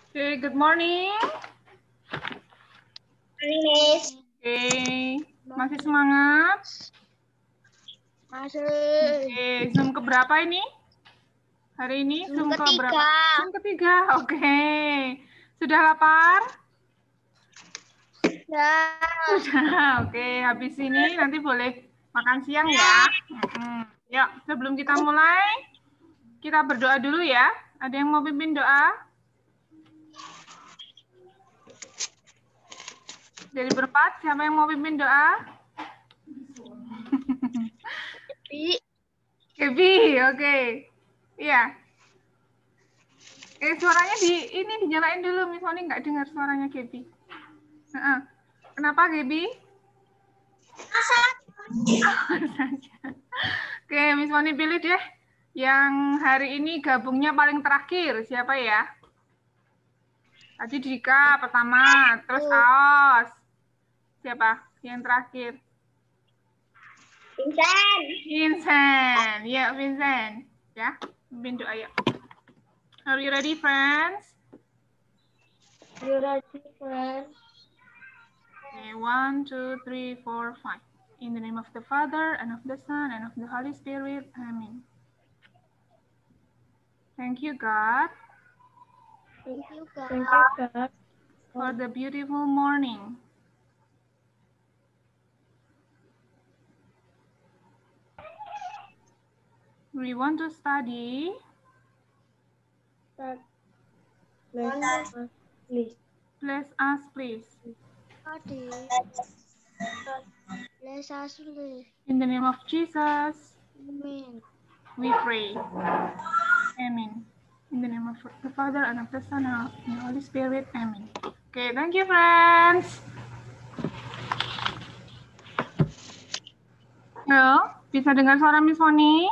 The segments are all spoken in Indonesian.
Okay, good morning. Miss. Okay, masih semangat? Masih. Okay, Zoom keberapa ini? Hari ini Zoom ketiga. keberapa? Zoom ketiga, oke. Sudah lapar? Ya. Sudah, oke. Habis ini nanti boleh makan siang ya. Yuk, sebelum kita mulai, kita berdoa dulu ya. Ada yang mau pimpin doa? Dari berempat, siapa yang mau pimpin doa? Kebi, oke. Iya. Suaranya ini dinyalain dulu, Miss Moni nggak dengar suaranya Gebi. Kenapa Gebi? Oke, Miss Moni pilih deh. Yang hari ini gabungnya paling terakhir, siapa ya? Tadi Dika pertama, terus Aos. Siapa yang terakhir? Vincent. Vincent. Ya, Vincent. Ya, pimpin doa ya. Are you ready, friends? You ready, friend? Okay, 1, 2, 3, 4, 5. In the name of the Father, and of the Son, and of the Holy Spirit. Amen. Thank you, God. Thank you, God. For the beautiful morning. We want to study. Please. Bless us, please. Bless us, please. In the name of Jesus, Amen. we pray. Amen. In the name of the Father, and of the Son, and of the Holy Spirit. Amen. Okay, thank you, friends. Halo, bisa dengar suara Miss Moni?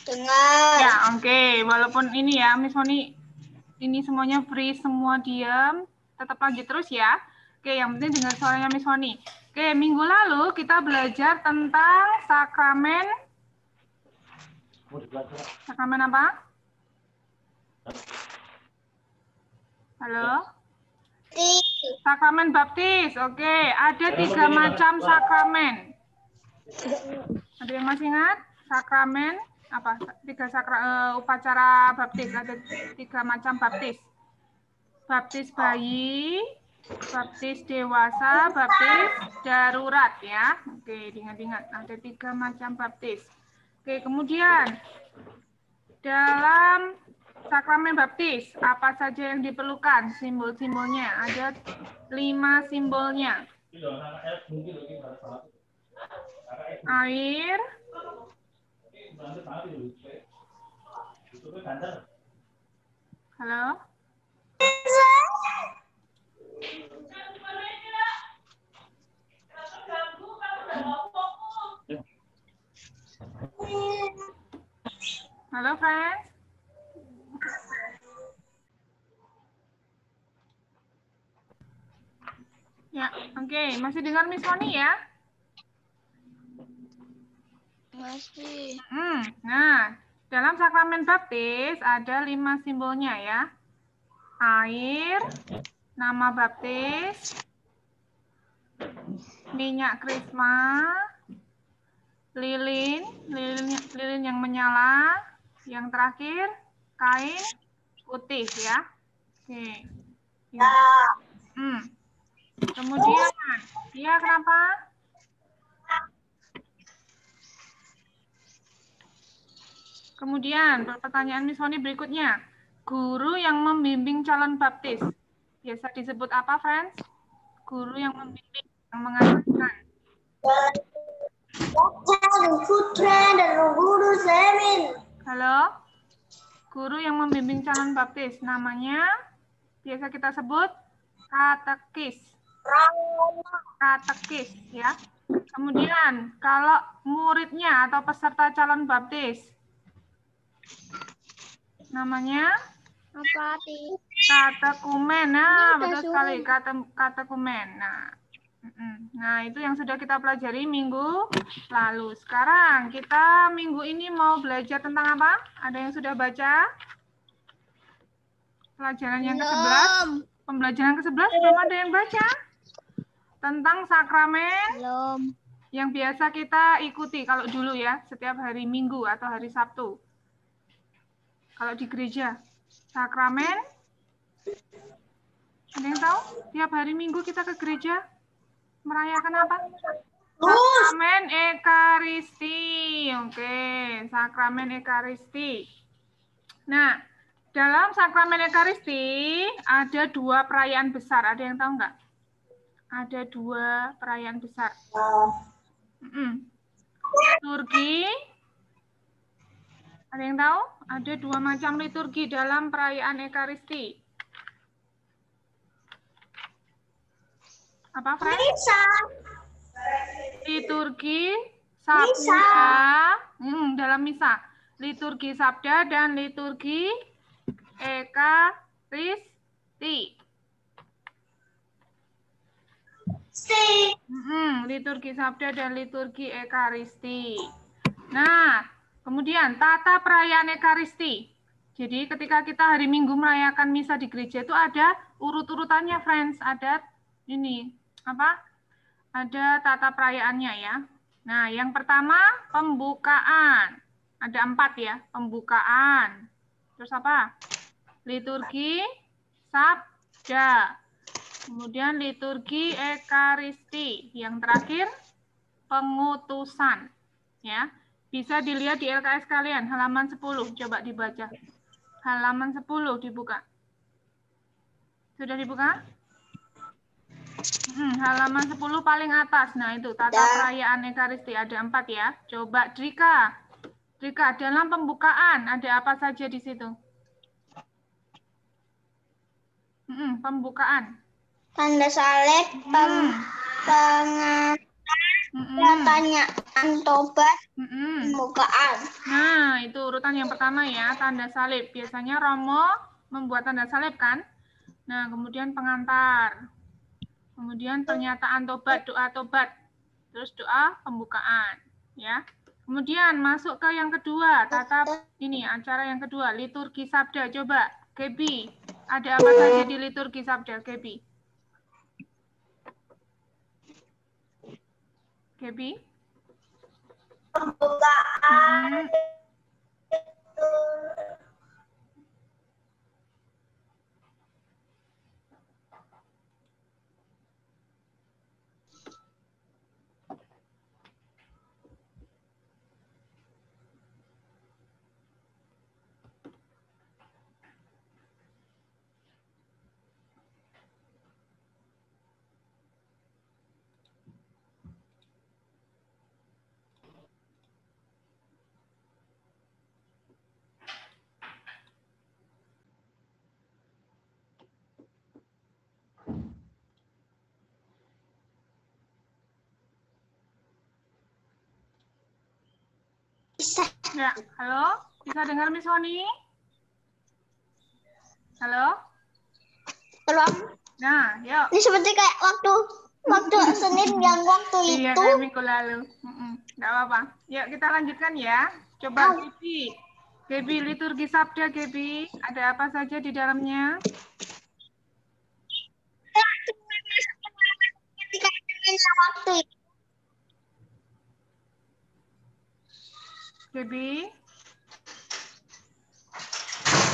Dengar. Ya, oke. Walaupun ini ya, Miss Moni, ini semuanya free, semua diam. Tetap lanjut terus ya. Oke, yang penting dengar suaranya Miss Moni. Oke, minggu lalu kita belajar tentang sakramen. Sakramen apa? Halo? Sakramen baptis. Oke, ada 3 macam sakramen. Ada yang masih ingat? Sakramen apa? 3 upacara baptis. Ada 3 macam baptis. Baptis bayi, baptis dewasa, baptis darurat ya. Oke, diingat-ingat. Ada 3 macam baptis. Oke, kemudian dalam sakramen baptis, apa saja yang diperlukan? Simbol-simbolnya. Ada 5 simbolnya. Air, halo? Halo, friends? Ya, oke. Masih dengar Miss Moni ya? Masih. Nah, dalam sakramen baptis ada 5 simbolnya ya. Air, nama baptis, minyak krisma, lilin yang menyala, yang terakhir kain putih ya. Oke. Kemudian, ya kenapa? Kemudian pertanyaan Miss Moni berikutnya, guru yang membimbing calon baptis biasa disebut apa, friends? Guru yang membimbing, yang mengajarkan. Halo? Guru yang membimbing calon baptis, namanya biasa kita sebut katekis. Katekis, ya. Kemudian, kalau muridnya atau peserta calon baptis, namanya Apa, katekumen. Nah, betul sekali, katekumen. Nah, Nah, itu yang sudah kita pelajari minggu lalu. Sekarang kita minggu ini mau belajar tentang apa? Ada yang sudah baca? Pelajaran yang ke-11? Pembelajaran ke-11 belum ada yang baca? Tentang sakramen? Belum. Yang biasa kita ikuti kalau dulu ya, setiap hari Minggu atau hari Sabtu. Kalau di gereja, sakramen, ada yang tahu? Tiap hari Minggu kita ke gereja merayakan apa? Sakramen Ekaristi. Oke, sakramen Ekaristi. Nah, dalam sakramen Ekaristi ada 2 perayaan besar. Ada yang tahu nggak? Ada 2 perayaan besar. Liturgi. Ada yang tahu? Ada 2 macam liturgi dalam perayaan Ekaristi. Apa, Fred? Liturgi Sabda, dalam misa. Liturgi Sabda dan liturgi Ekaristi. Liturgi Sabda dan liturgi Ekaristi. Nah, kemudian tata perayaan Ekaristi. Jadi ketika kita hari Minggu merayakan misa di gereja itu ada urut-urutannya, friends. Ada ini apa? Ada tata perayaannya ya. Nah, yang pertama pembukaan. Ada 4 ya, pembukaan. Terus apa? Liturgi Sabda. Kemudian liturgi Ekaristi. Yang terakhir pengutusan. Ya. Bisa dilihat di LKS kalian, halaman 10. Coba dibaca. Halaman 10 dibuka. Sudah dibuka? Halaman 10 paling atas. Nah, itu tata perayaan Ekaristi. Ada 4 ya. Coba Drika. Drika, dalam pembukaan ada apa saja di situ? Pembukaan. Tanda salib, pertanyaan tobat, pembukaan. Nah, itu urutan yang pertama ya, tanda salib. Biasanya Romo membuat tanda salib kan? Nah, kemudian pengantar. Kemudian pernyataan tobat, doa tobat. Terus doa pembukaan, ya. Kemudian masuk ke yang kedua, tata ini acara yang kedua, liturgi sabda. Coba, Gebi, ada apa saja di liturgi sabda, Gebi? Gebi? Pembukaan. Ya, halo? Bisa dengar Miss Honi? Halo? Keluar. Nah, yuk. Ini seperti kayak waktu Senin yang waktu Iya, itu. kayak minggu lalu. Nggak apa-apa. Yuk, kita lanjutkan ya. Coba, Gebi. Gebi, liturgi sabda, Gebi. Ada apa saja di dalamnya? Waktu itu. Gebi?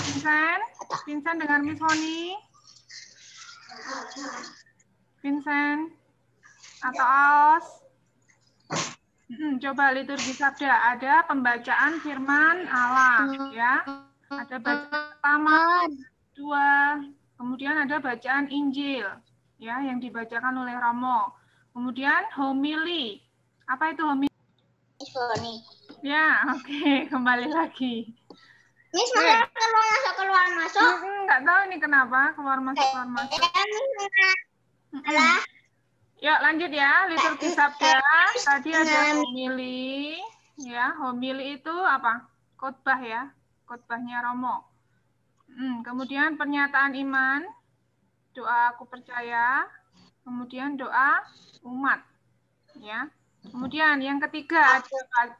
Vincent? Vincent dengan Miss Honi? Vincent? Atau Aos? Coba liturgi sabda. Ada pembacaan firman Allah, ya. Ada bacaan pertama, 2, kemudian ada bacaan Injil, ya, yang dibacakan oleh Romo. Kemudian homili. Apa itu homili? Ya, oke. Kembali lagi. Miss, masa keluar masuk? Nggak tahu ini kenapa keluar masuk. Yuk lanjut ya, liturgi sabda. Tadi ada homili, ya. Homili itu apa? Khotbah ya, khotbahnya Romo. Kemudian pernyataan iman, doa aku percaya. kemudian doa umat, ya. Kemudian yang ketiga ada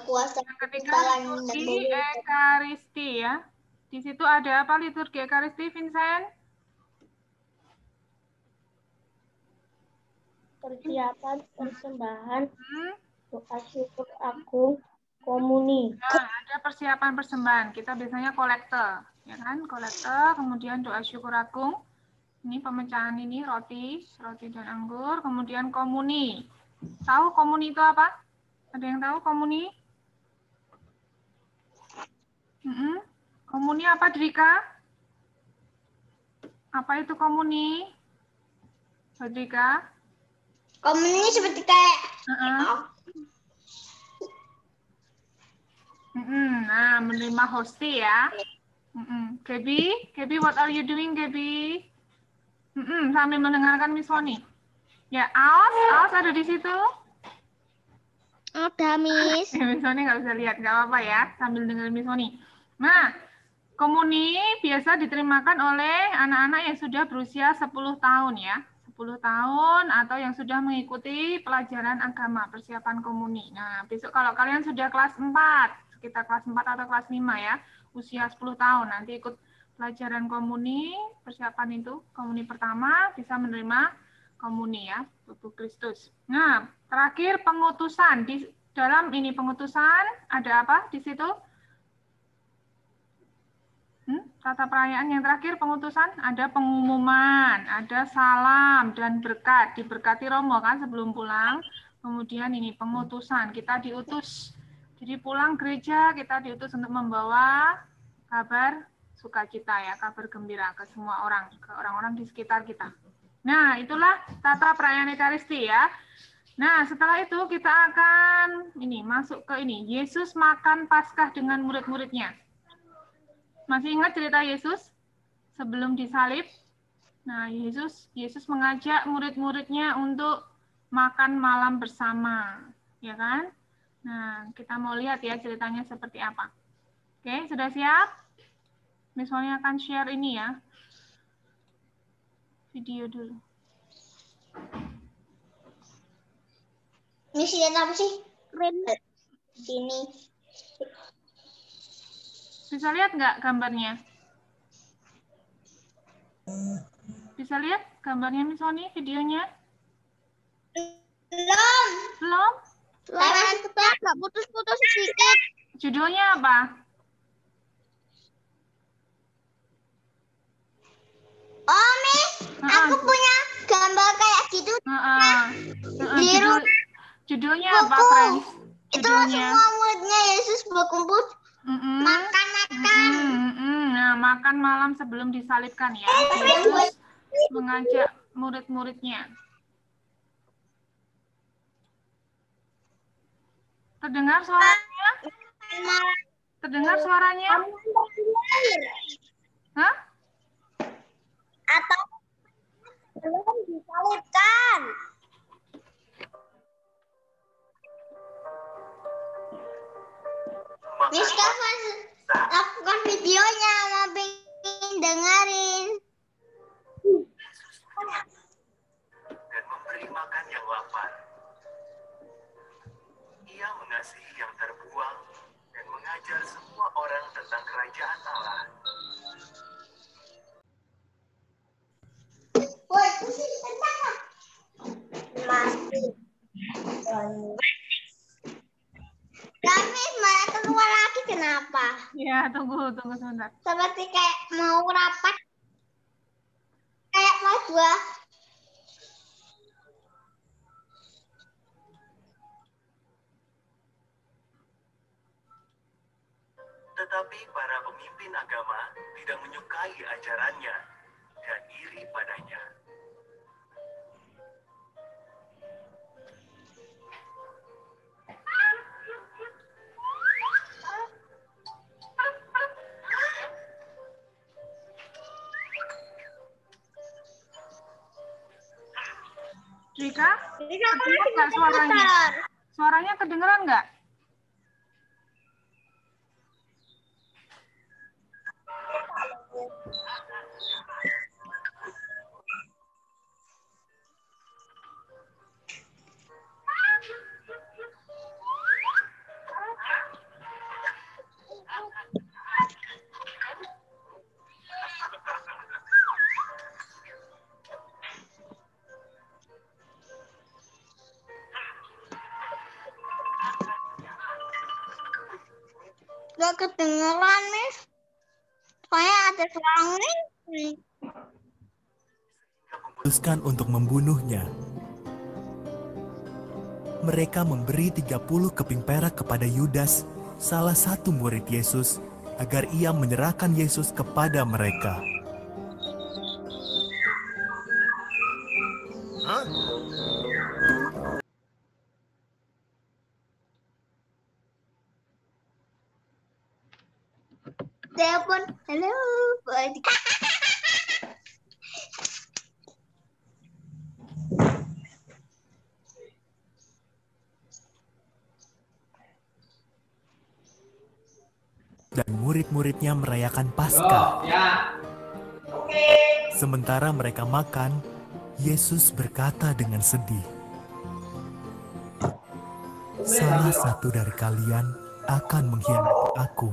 Kuasa yang ketiga liturgi ekaristi, ya. Di situ ada apa liturgi ekaristi, Vincent? Persiapan persembahan, doa syukur agung, komuni. Nah, ada persiapan persembahan. Kita biasanya kolekte, ya kan? Kolekte, kemudian doa syukur agung. Ini pemecahan ini roti dan anggur. Kemudian komuni. Tahu komuni itu apa? Ada yang tahu komuni? Komuni apa, Drika? Apa itu komuni? Drika? Komuni seperti kayak Nah, menerima hosti ya. Gaby, what are you doing, Gaby? Sambil mendengarkan Miss Woni. Ya, Aos ada di situ? ada, Miss. Miss Woni nggak bisa lihat, nggak apa-apa ya, sambil dengar Miss Woni. Nah, komuni biasa diterimakan oleh anak-anak yang sudah berusia 10 tahun ya. 10 tahun atau yang sudah mengikuti pelajaran agama, persiapan komuni. Nah, besok kalau kalian sudah kelas 4, sekitar kelas 4 atau kelas 5 ya, usia 10 tahun, nanti ikut pelajaran komuni, persiapan itu, komuni pertama, bisa menerima komuni ya, tubuh Kristus. Nah, terakhir pengutusan. Di dalam ini pengutusan, ada apa di situ? Tata perayaan yang terakhir pengutusan, ada pengumuman, ada salam dan berkat, diberkati Romo kan sebelum pulang. Kemudian ini pengutusan, kita diutus. Jadi pulang gereja kita diutus untuk membawa kabar sukacita ya, kabar gembira ke semua orang, ke orang-orang di sekitar kita. Nah, itulah tata perayaan Ekaristi ya. Nah, setelah itu kita akan ini masuk ke ini, Yesus makan Paskah dengan murid-muridnya. Masih ingat cerita Yesus sebelum disalib? Nah, Yesus mengajak murid-muridnya untuk makan malam bersama, ya kan? Nah, kita mau lihat ya ceritanya seperti apa. Oke, sudah siap? Misalnya akan share ini ya, video dulu. Miss, lihat apa sih? Ini. Bisa lihat nggak gambarnya? Bisa lihat gambarnya Miss Sony, videonya? Belum. Belum? Agak putus-putus sedikit. Judulnya apa? Oh, Miss, aku punya gambar kayak gitu. Judulnya apa, Friends? Judulnya. Itu semua muridnya Yesus berkumpul makan-makan. Nah, makan malam sebelum disalibkan ya. Yesus mengajak murid-muridnya. Terdengar suaranya? Terdengar suaranya? Hah? Atau belum disalibkan. Miss, kapan lakukan videonya, mau pengen dengerin. Dan memberi makan yang lapar. Ia mengasihi yang terbuang dan mengajar semua orang tentang kerajaan Allah. Woi, pusing tentang masih. Tapi malah keluar lagi, kenapa? Ya, tunggu sebentar. Seperti kayak mau rapat, kayak mau dua. Tetapi para pemimpin agama tidak menyukai ajarannya dan iri padanya. Rika, kedengeran nggak suaranya? Suaranya kedengeran nggak? Gak kedengeran, Miss. Soalnya ada serangnya. Memutuskan untuk membunuhnya. Mereka memberi 30 keping perak kepada Yudas, salah satu murid Yesus, agar ia menyerahkan Yesus kepada mereka. Telepon, halo. Dan murid-muridnya merayakan Paskah. Sementara mereka makan, Yesus berkata dengan sedih, "Salah satu dari kalian akan mengkhianati aku."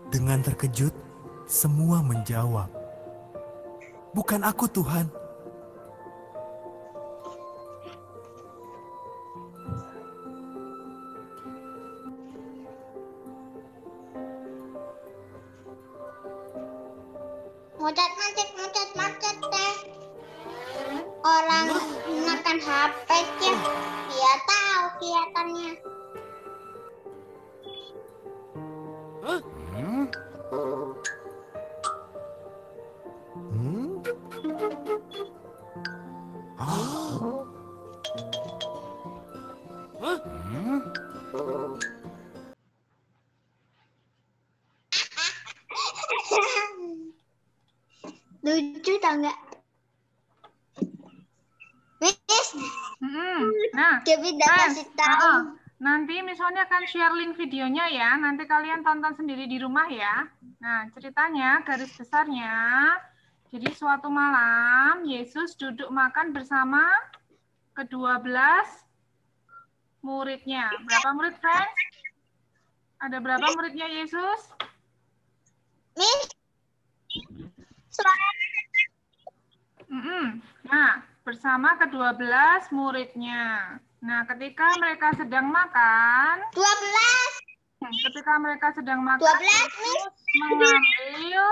Dengan terkejut, semua menjawab, "Bukan aku, Tuhan." Mucat teh. Orang gunakan HP ya. Dia tahu kelihatannya. Lucu tau nggak? Miss, Nah, Kevin udah kasih tahu. nanti Miss Oni akan share link videonya ya. Nanti kalian tonton sendiri di rumah ya. Nah, ceritanya garis besarnya. Jadi suatu malam Yesus duduk makan bersama ke-12 muridnya. Berapa murid, friends? Ada berapa muridnya Yesus? Miss, suara Nah, bersama ke-12 muridnya. Nah, ketika mereka sedang makan, 12. ketika mereka sedang makan, 12, Miss. mengambil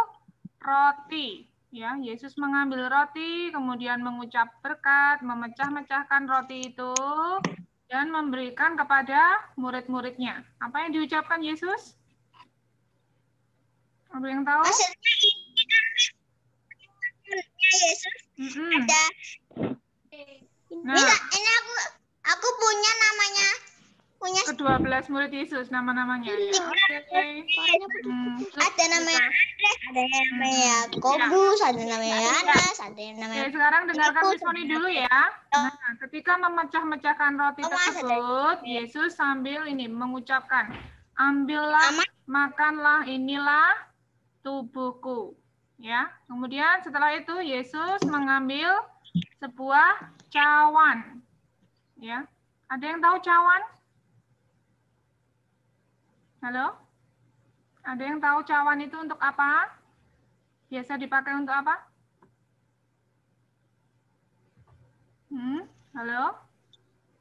roti. Ya, Yesus mengambil roti, kemudian mengucap berkat, memecah-mecahkan roti itu, dan memberikan kepada murid-muridnya. Apa yang diucapkan Yesus? Ada yang tahu? Maksudnya ini kan Yesus ada. Nah, Ini aku punya namanya. Punya ke-12 murid Yesus nama-namanya ya. Oke. ada namanya Andres, ada yang namanya Yakobus, ada namanya Yohanes, ada yang namanya. Oke, sekarang dengarkan Miss Oni dulu ya. Nah, ketika memecah-mecahkan roti tersebut, Yesus sambil ini mengucapkan, "Ambillah, makanlah, inilah tubuhku." Ya. Kemudian setelah itu Yesus mengambil sebuah cawan. Ya. Ada yang tahu cawan? Halo? Ada yang tahu cawan itu untuk apa? Biasa dipakai untuk apa? Halo?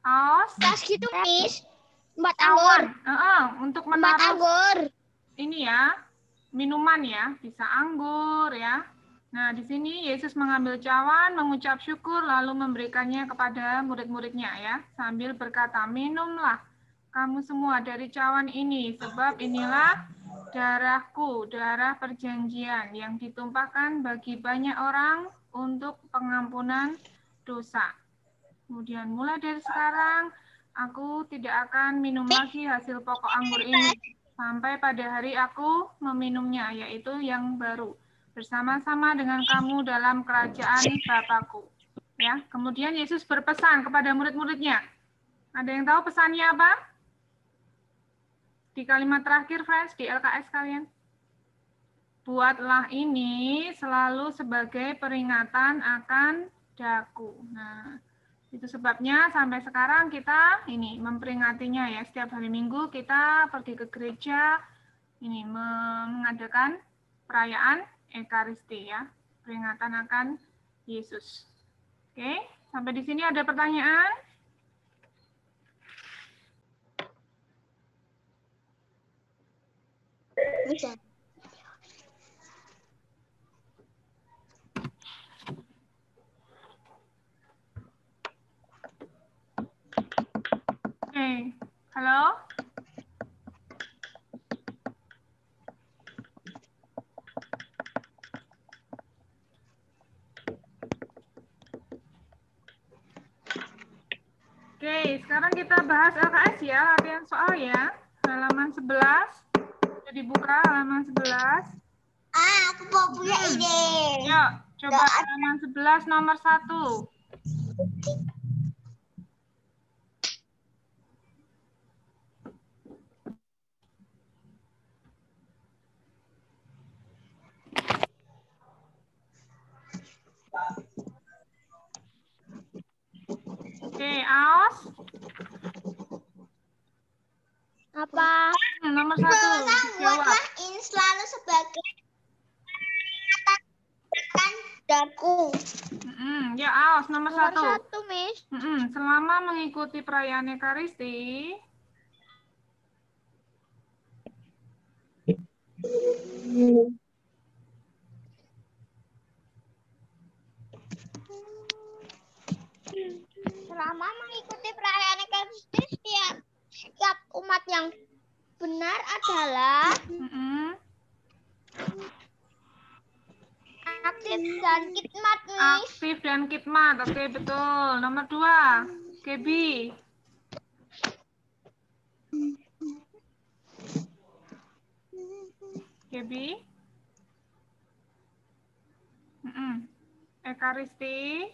Aos? Tas gitu, Miss. Buat Cawan. anggur. Untuk Buat menaruh anggur. ini ya, minuman ya, bisa anggur ya. Nah, di sini Yesus mengambil cawan, mengucap syukur, lalu memberikannya kepada murid-muridnya ya, sambil berkata, "Minumlah kamu semua dari cawan ini, sebab inilah darahku, darah perjanjian yang ditumpahkan bagi banyak orang untuk pengampunan dosa. Kemudian mulai dari sekarang, aku tidak akan minum lagi hasil pokok anggur ini, sampai pada hari aku meminumnya, yaitu yang baru, bersama-sama dengan kamu dalam kerajaan Bapakku." Ya, kemudian Yesus berpesan kepada murid-muridnya. Ada yang tahu pesannya apa? Di kalimat terakhir, friends, di LKS kalian. "Buatlah ini selalu sebagai peringatan akan daku." Nah, itu sebabnya sampai sekarang kita ini memperingatinya ya. Setiap hari Minggu kita pergi ke gereja, ini mengadakan perayaan Ekaristi ya. Peringatan akan Yesus. Oke, sampai di sini ada pertanyaan? Bisa. Oke, halo? Oke, sekarang kita bahas LKS ya, latihan soal ya. Halaman 11. Sudah dibuka halaman 11. Aku mau punya ide. Yuk, coba halaman 11 nomor 1. Oke, Aos. Apa? Nomor 1. Jawab. Buatlah ini selalu sebagai kan daku. Ya, Aos, nomor 1. Nomor 1, Miss. Selama mengikuti perayaan Ekaristi, Selama mengikuti perayaan Ekaristi, setiap umat yang benar adalah aktif dan khidmat, Miss. aktif dan khidmat. Oke, betul. Nomor 2. Kebi. Kebi. Ekaristi.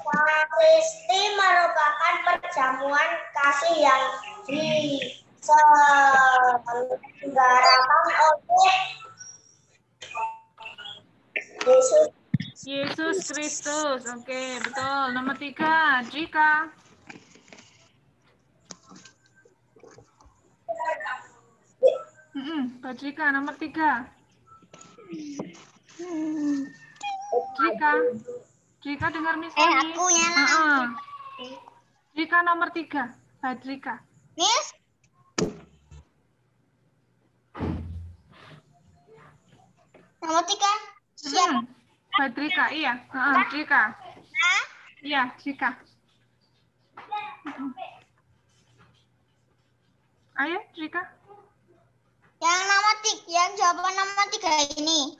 Ekaristi merupakan perjamuan kasih yang diselenggarakan oleh Yesus. Yesus Kristus. Oke, betul. Nomor 3. Jika. Mbak Jika, nomor 3. Jika dengar Miss Oni. Aku yang Jika nomor 3. Badrika. Miss. Nomor 3. Siapa? Badrika, iya. Jika. Iya, Jika. Ayo, Jika. Yang jawaban nomor 3 ini.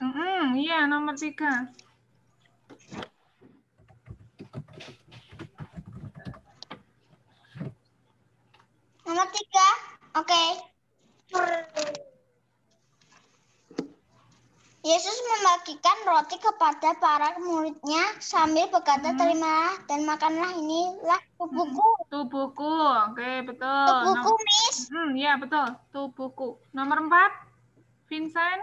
Iya, nomor 3. Nomor 3. Oke. Yesus membagikan roti kepada para muridnya sambil berkata, terimalah dan makanlah, inilah tubuhku. Tubuhku, oke, betul. Tubuhku, Miss. Iya, betul. Tubuhku. Nomor 4. Vincent.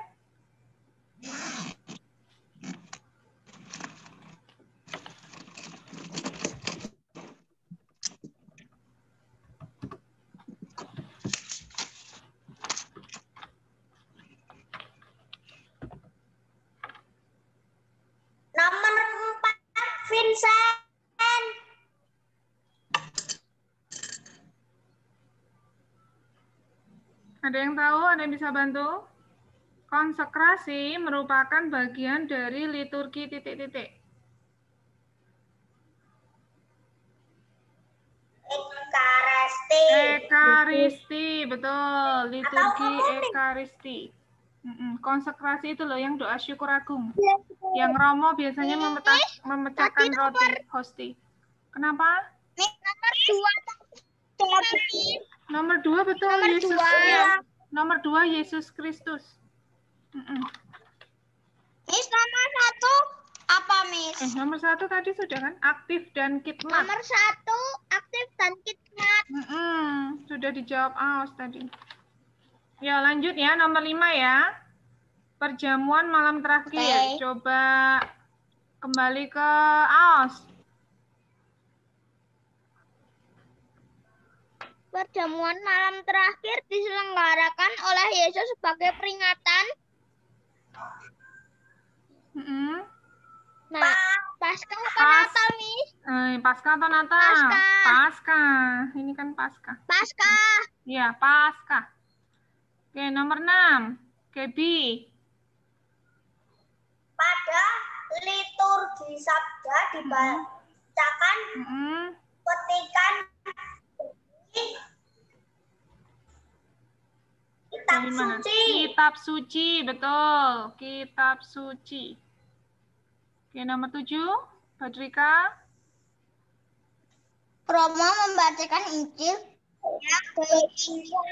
Nomor 4, Vincent. Ada yang tahu? Ada yang bisa bantu? Konsekrasi merupakan bagian dari liturgi titik-titik. Ekaristi, betul. Liturgi Ekaristi. Konsekrasi itu loh yang doa syukur agung. Yang Romo biasanya memecahkan roti hosti. Kenapa? Nomor 2. Nomor 2 betul. Nomor Yesus. 2. Ya. Nomor 2 Yesus Kristus. Miss, nomor 1 apa, Miss? Nomor 1 tadi sudah kan? Aktif dan khidmat. Nomor 1 aktif dan khidmat. Sudah dijawab Aos tadi. Ya, lanjut ya. Nomor 5 ya. Perjamuan malam terakhir. Coba kembali ke Aos. Perjamuan malam terakhir diselenggarakan oleh Yesus sebagai peringatan. Paskah apa Natal, Miss? Paskah atau Natal? Paskah. Paskah. Ini kan Paskah. Paskah. Iya, Paskah. Oke, nomor 6. Gaby. Pada liturgi Sabda dibacakan petikan kitab Dari mana? suci. Kitab suci, betul. Kitab suci. Oke, nomor 7. Badrika. Romo membacakan Injil yang hidup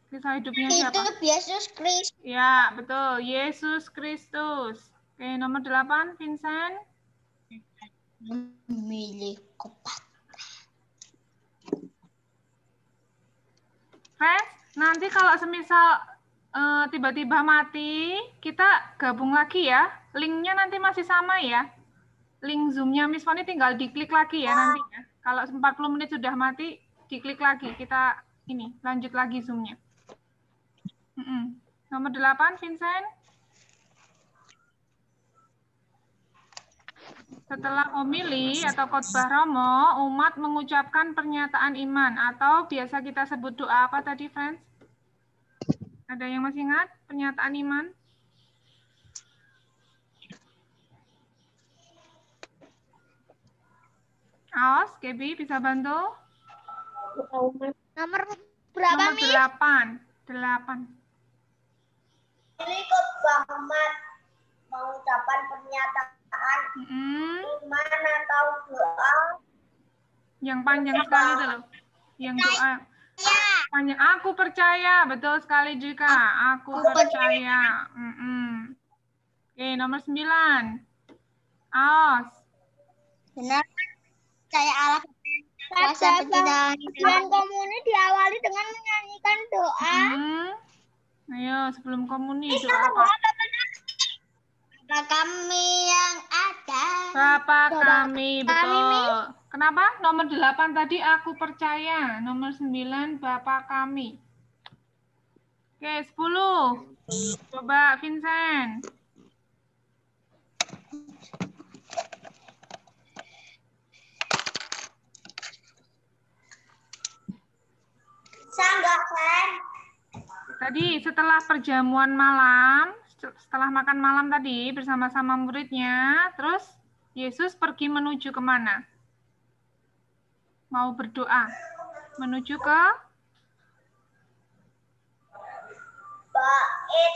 Kisah hidupnya siapa? hidup Yesus Kristus. Ya, betul. Yesus Kristus. Oke, nomor 8. Vincent. Memilih kopat. Friends, nanti kalau semisal tiba-tiba mati, kita gabung lagi ya. Linknya nanti masih sama ya. Link Zoom-nya Miss Foni tinggal diklik lagi ya nantinya. Kalau 40 menit sudah mati, diklik lagi. Kita ini lanjut lagi Zoom-nya. Nomor 8, Vincent. Setelah homili atau khotbah Romo, umat mengucapkan pernyataan iman atau biasa kita sebut doa apa tadi, friends? Ada yang masih ingat pernyataan iman? Aos, Gaby bisa bantu? Nomor berapa, Nomor Miss? 8. Ini khotbah umat mengucapkan pernyataan iman atau doa. Yang panjang sekali itu loh. Yang doa. Panjang. Aku percaya. Betul sekali, Jika. Aku percaya. Oke, nomor 9. Aos. Benar. Saya Allah kuasa persidangan. Bulan komuni diawali dengan menyanyikan doa. Ayo, sebelum komuni doa apa? Bapa kami yang ada. Bapa kami, betul. Kenapa? Nomor 8 tadi aku percaya. Nomor 9 Bapa kami. Oke, 10. Coba Vincent. Sanggak, Fen. Tadi setelah perjamuan malam, setelah makan malam tadi bersama-sama muridnya, terus Yesus pergi menuju kemana? Mau berdoa. Menuju ke? Bait.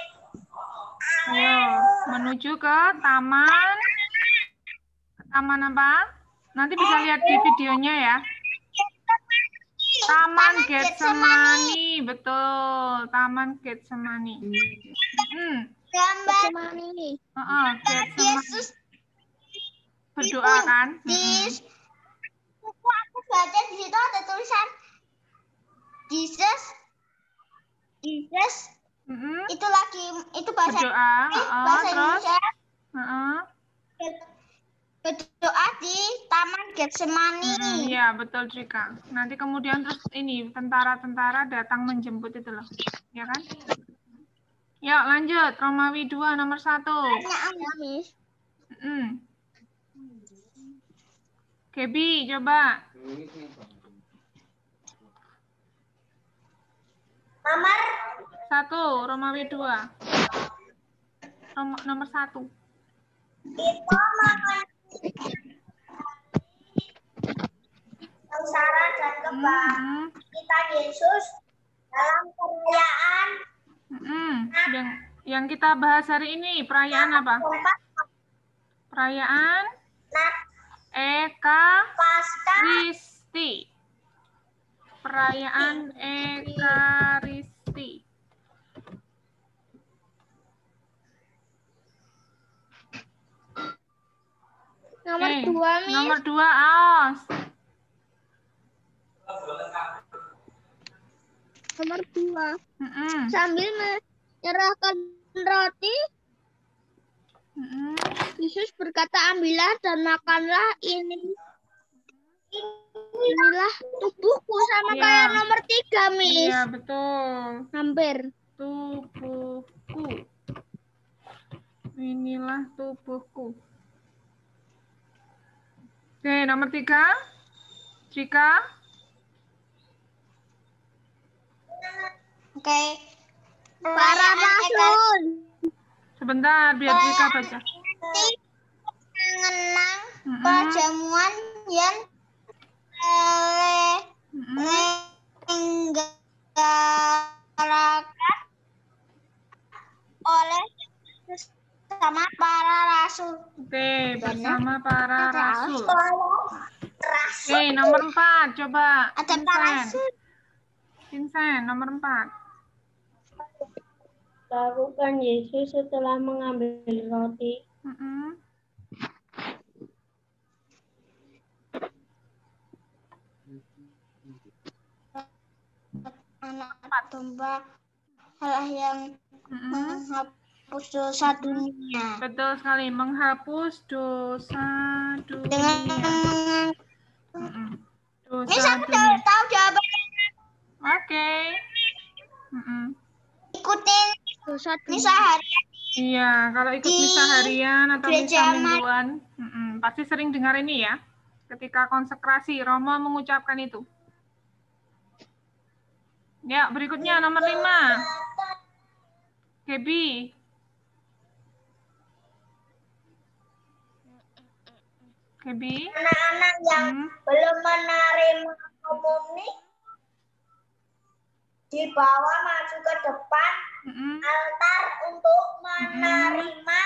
Ayo, menuju ke taman. Taman apa? Nanti bisa lihat di videonya ya. Taman Getsemani, betul. Taman Getsemani. Gambar Getsemani. Yesus Berdoa kan? Di buku aku baca di situ ada tulisan Jesus. Itu lagi itu bahasa berdoa. bahasa Terus? Indonesia. Berdoa di Taman Getsemani. Iya, betul Trika. Nanti kemudian terus ini tentara-tentara datang menjemput itu loh. Ya kan? Yuk lanjut. Romawi 2 nomor 1. Miss. Gaby, coba. Nomor 1, Romawi 2. Nomor 1. Itu sengsara dan kebangkitan Yesus dalam perayaan. Yang kita bahas hari ini perayaan apa? Perayaan Ekaristi. Perayaan Ekaristi. Nomor 2, Miss. Nomor 2, Aos. Nomor 2. Sambil menyerahkan roti, Yesus berkata, ambillah dan makanlah ini. Inilah tubuhku, sama kayak nomor 3, Miss. Iya, betul. Hampir. Tubuhku. Inilah tubuhku. Oke, nomor 3. Jika. Oke. Para rasul. Sebentar, biar Jika baca. Mengenang perjamuan yang dilenggarakan oleh bersama para rasul. Oke, bersama para rasul. Oke, nomor 4, coba. Ada para rasul. Vincent, nomor 4. Lakukan Yesus setelah mengambil roti. Anak domba, hal yang menghapus dosa dunia. Betul sekali, menghapus dosa dunia. Dengan Dosa Miss, aku dunia. tahu jawabannya. Oke. Ikutin misa harian. Iya, kalau ikut misa harian atau misa gereja mingguan, pasti sering dengar ini ya. Ketika konsekrasi, Romo mengucapkan itu. Ya, berikutnya nomor 5. Gaby. Gaby. Anak-anak yang belum menerima komuni dibawa maju ke depan altar untuk menerima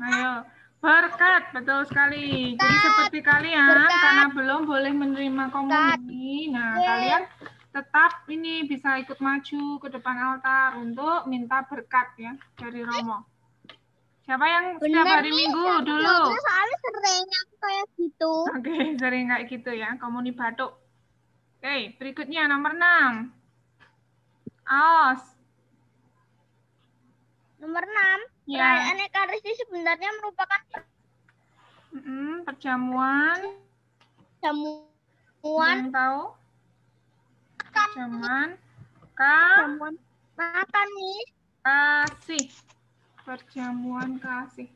Ayo, berkat, betul sekali. Jadi seperti kalian karena belum boleh menerima komuni, nah kalian tetap ini bisa ikut maju ke depan altar untuk minta berkat ya dari Romo. Siapa yang setiap hari Minggu dulu? Soalnya sering aku kayak gitu. Oke, sering kayak gitu ya, komuni batuk. Oke, berikutnya nomor 6. Aos. Nomor 6. Ya. Perayaan Ekaristi sebenarnya merupakan perjamuan. perjamuan Yang tahu? Perjamuan makan nih. kasih. Perjamuan kasih.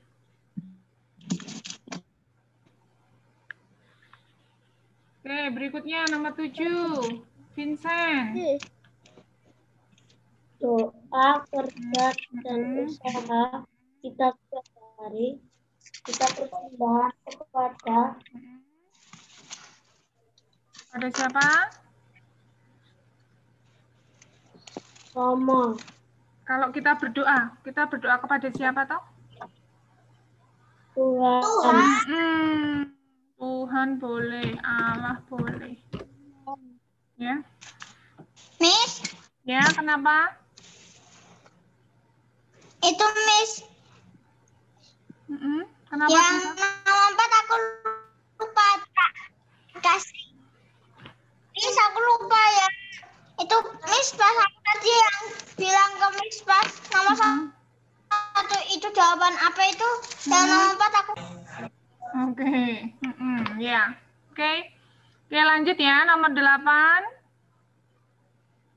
Oke, berikutnya nomor 7. Vincent. Doa, kerja, dan usaha kita setiap hari, kita persembahan kepada siapa? Romo. Kalau kita berdoa kepada siapa toh? Tuhan. Tuhan boleh, Allah boleh. Ya. Miss, Ya, kenapa? itu Miss. Kenapa? Yang nomor 4 aku lupa kasih. Miss, aku lupa ya. Itu Miss pas aku tadi yang bilang ke Miss pas nomor 1 itu jawaban apa itu? Yang nomor 4 aku. Oke. Ya. Oke, lanjut ya nomor 8.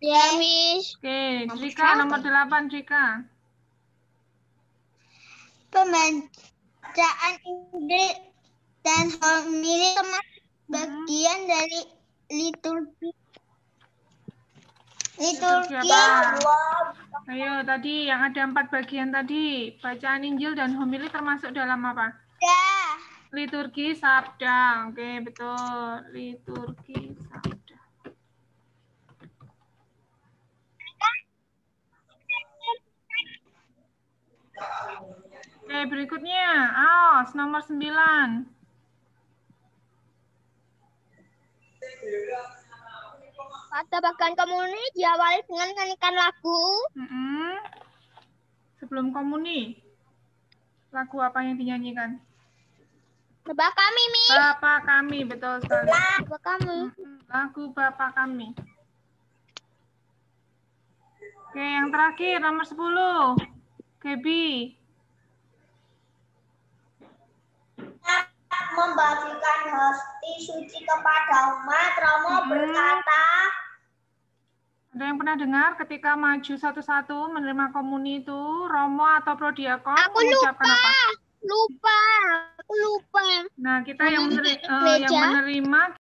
Ya, Miss. Oke, Jika nomor 8, Jika. Pembacaan Injil dan homili termasuk bagian dari liturgi. Ayo, tadi yang ada 4 bagian tadi. Bacaan Injil dan homili termasuk dalam apa? Ya. Liturgi Sabda. Oke, betul. Liturgi Sabda. Oke, berikutnya. Aos, nomor 9. Pada bagian komuni diawali dengan nyanyikan lagu. Sebelum komuni, lagu apa yang dinyanyikan? Bapa kami, Miss. Bapa kami, betul sekali. Bapa kami. Lagu Bapa kami. Oke, yang terakhir nomor 10. Gaby. Membagikan hosti suci kepada umat, Romo berkata. Ada Ada yang pernah dengar ketika maju satu-satu menerima komuni itu, Romo atau Prodiakon mengucapkan apa? Lupa. Aku lupa. Nah, kita yang Ngomongnya di gereja. menerima